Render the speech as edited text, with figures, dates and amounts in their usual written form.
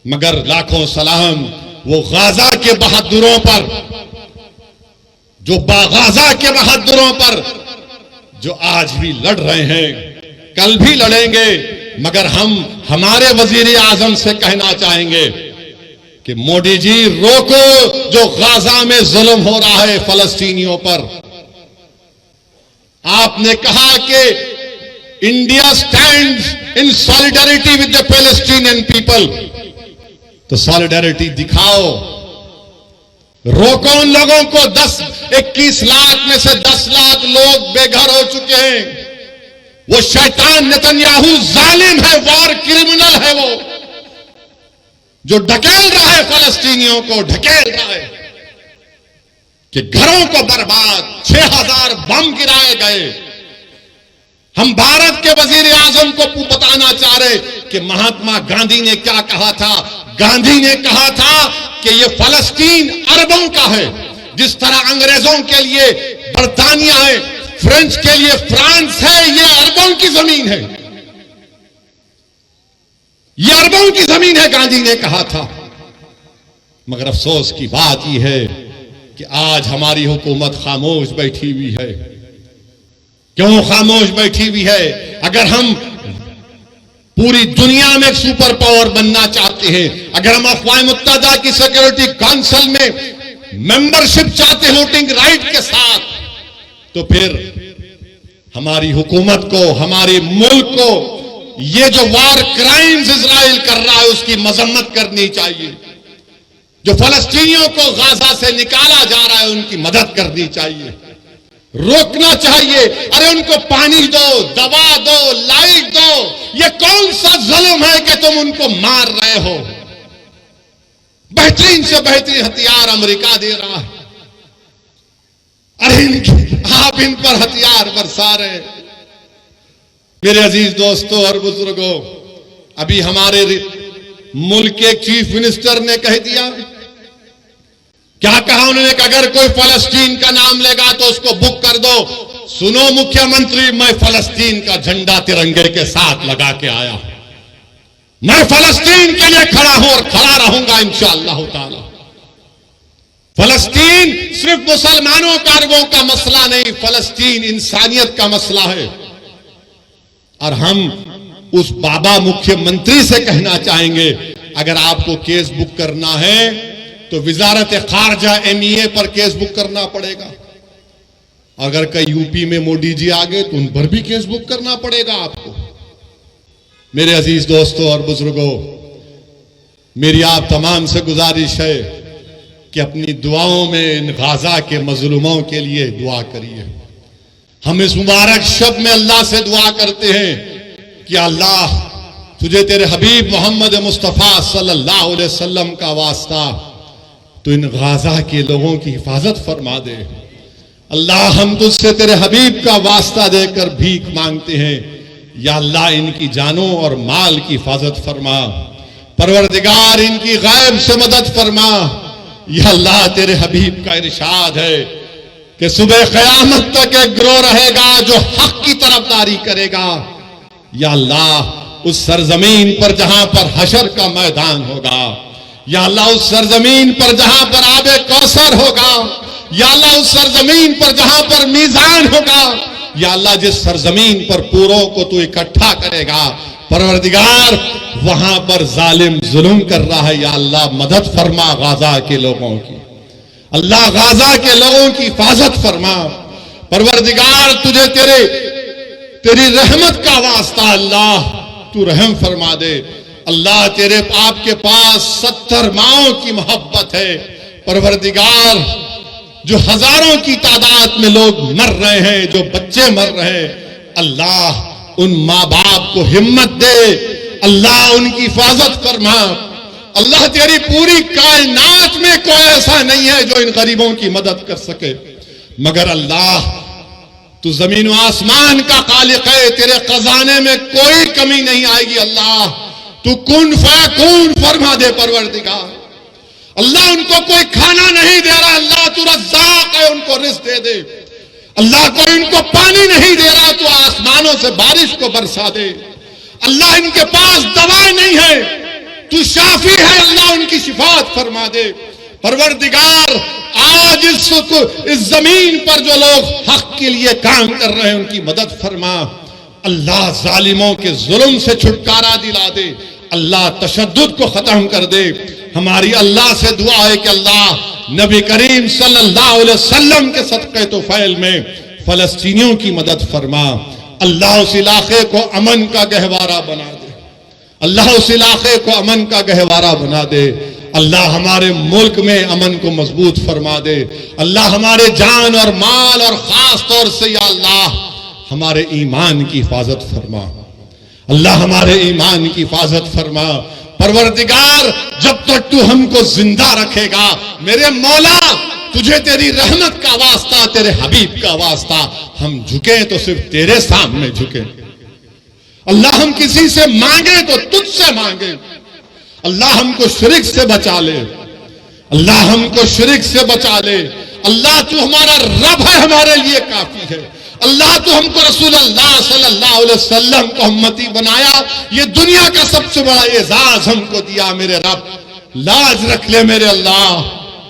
مگر لاکھوں سلام وہ غازہ کے بہادروں پر، جو غازہ کے بہادروں پر جو آج بھی لڑ رہے ہیں، کل بھی لڑیں گے، مگر ہم ہمارے وزیر اعظم سے کہنا چاہیں گے کہ مودی جی روکو جو غازہ میں ظلم ہو رہا ہے فلسطینیوں پر۔ آپ نے کہا کہ India stands in solidarity with the Palestinian people, تو سالیڈیرٹی دکھاؤ، روکو ان لوگوں کو۔ 21 لاکھ میں سے 10 لاکھ لوگ بے گھر ہو چکے ہیں۔ وہ شیطان نتنیاہو ظالم ہے، وار کرمنل ہے، وہ جو ڈھکیل رہا ہے فلسطینیوں کو، ڈھکیل رہا ہے کہ گھروں کو برباد، 6000 بم گرائے گئے۔ ہم بھارت کے وزیر اعظم کو بتانا چاہ رہے کہ مہاتما گاندھی نے کیا کہا تھا۔ گاندھی نے کہا تھا کہ یہ فلسطین عربوں کا ہے، جس طرح انگریزوں کے لیے برطانیہ ہے، فرینچ کے لیے فرانس ہے، یہ عربوں کی زمین ہے، یہ عربوں کی زمین ہے، گاندھی نے کہا تھا۔ مگر افسوس کی بات یہ ہے کہ آج ہماری حکومت خاموش بیٹھی ہوئی ہے۔ کیوں خاموش بیٹھی ہوئی ہے؟ اگر ہم پوری دنیا میں ایک سپر پاور بننا چاہتے ہیں، اگر ہم اقوام متحدہ کی سیکورٹی کونسل میں ممبرشپ چاہتے ہیں ووٹنگ رائٹ کے ساتھ، تو پھر ہماری حکومت کو، ہمارے ملک کو یہ جو وار کرائمز اسرائیل کر رہا ہے اس کی مذمت کرنی چاہیے۔ جو فلسطینیوں کو غازہ سے نکالا جا رہا ہے ان کی مدد کرنی چاہیے، روکنا چاہیے۔ ارے ان کو پانی دو، دوا دو، لائٹ دو۔ یہ کون سا ظلم ہے کہ تم ان کو مار رہے ہو؟ بہترین سے بہترین ہتھیار امریکہ دے رہا ہے، ارے آپ ان پر ہتھیار برسا رہے۔ میرے عزیز دوستوں اور بزرگوں، ابھی ہمارے ملک کے چیف منسٹر نے کہہ دیا، کیا کہا انہوں نے کہ اگر کوئی فلسطین کا نام لے گا تو اس کو بک کر دو۔ سنو مکھیہ منتری، میں فلسطین کا جھنڈا ترنگے کے ساتھ لگا کے آیا ہوں، میں فلسطین کے لیے کھڑا ہوں اور کھڑا رہوں گا انشاءاللہ تعالی۔ فلسطین صرف مسلمانوں کا، عربوں کا مسئلہ نہیں، فلسطین انسانیت کا مسئلہ ہے۔ اور ہم اس بابا مکھیہ منتری سے کہنا چاہیں گے، اگر آپ کو کیس بک کرنا ہے تو وزارت خارجہ MEA پر کیس بک کرنا پڑے گا۔ اگر کئی UP میں مودی جی آگے تو ان پر بھی کیس بک کرنا پڑے گا آپ کو۔ میرے عزیز دوستوں اور بزرگوں، میری آپ تمام سے گزارش ہے کہ اپنی دعاؤں میں ان غازہ کے مظلوموں کے لیے دعا کریے۔ ہم اس مبارک شب میں اللہ سے دعا کرتے ہیں کہ اللہ تجھے تیرے حبیب محمد مصطفیٰ صلی اللہ علیہ وسلم کا واسطہ تو ان غازہ کے لوگوں کی حفاظت فرما دے۔ اللہ ہم تجھ سے تیرے حبیب کا واسطہ دے کر بھیک مانگتے ہیں، یا اللہ ان کی جانوں اور مال کی حفاظت فرما، پروردگار ان کی غیب سے مدد فرما۔ یا اللہ تیرے حبیب کا ارشاد ہے کہ صبح قیامت تک ایک گروہ رہے گا جو حق کی طرفداری کرے گا۔ یا اللہ اس سرزمین پر جہاں پر حشر کا میدان ہوگا، یا اللہ اس سرزمین پر جہاں پر آب کوثر ہوگا، یا اللہ اس سرزمین پر جہاں پر میزان ہوگا، یا اللہ جس سرزمین پر پوروں کو تو اکٹھا کرے گا، پروردگار وہاں پر ظالم ظلم کر رہا ہے، یا اللہ مدد فرما غازہ کے لوگوں کی، اللہ غازہ کے لوگوں کی حفاظت فرما۔ پروردگار تجھے تیری رحمت کا واسطہ اللہ تو رحم فرما دے۔ اللہ تیرے آپ کے پاس 70 ماؤں کی محبت ہے، پروردگار جو ہزاروں کی تعداد میں لوگ مر رہے ہیں، جو بچے مر رہے ہیں، اللہ ان ماں باپ کو ہمت دے، اللہ ان کی حفاظت فرما۔ اللہ تیری پوری کائنات میں کوئی ایسا نہیں ہے جو ان غریبوں کی مدد کر سکے، مگر اللہ تو زمین و آسمان کا خالق ہے، تیرے خزانے میں کوئی کمی نہیں آئے گی۔ اللہ تو کن فیکون فرما دے پروردگار۔ اللہ ان کو کوئی کھانا نہیں دے رہا، اللہ تو رزاق ہے، ان کو رزق دے دے۔ اللہ کوئی ان کو پانی نہیں دے رہا تو آسمانوں سے بارش کو برسا دے۔ اللہ ان کے پاس دوائیں نہیں ہے تو شافی ہے، اللہ ان کی شفاعت فرما دے۔ پروردگار آج اس زمین پر جو لوگ حق کے لیے کام کر رہے ہیں ان کی مدد فرما۔ اللہ ظالموں کے ظلم سے چھٹکارا دلا دے، اللہ تشدد کو ختم کر دے۔ ہماری اللہ سے دعا ہے کہ اللہ نبی کریم صلی اللہ علیہ وسلم کے صدقے طفیل میں فلسطینیوں کی مدد فرما۔ اللہ اس علاقے کو امن کا گہوارہ بنا دے، اللہ اس علاقے کو امن کا گہوارہ بنا دے۔ اللہ ہمارے ملک میں امن کو مضبوط فرما دے۔ اللہ ہمارے جان اور مال اور خاص طور سے یا اللہ ہمارے ایمان کی حفاظت فرما، اللہ ہمارے ایمان کی حفاظت فرما۔ پروردگار جب تک تو ہم کو زندہ رکھے گا میرے مولا، تجھے تیری رحمت کا واسطہ، تیرے حبیب کا واسطہ، ہم جھکیں تو صرف تیرے سامنے جھکیں۔ اللہ ہم کسی سے مانگے تو تجھ سے مانگے۔ اللہ ہم کو شرک سے بچا لے، اللہ ہم کو شرک سے بچا لے۔ اللہ تو ہمارا رب ہے، ہمارے لیے کافی ہے۔ اللہ تو ہم کو رسول اللہ صلی اللہ علیہ وسلم کو امتی بنایا، یہ دنیا کا سب سے بڑا اعزاز ہم کو دیا۔ میرے رب لاج رکھ لے میرے اللہ۔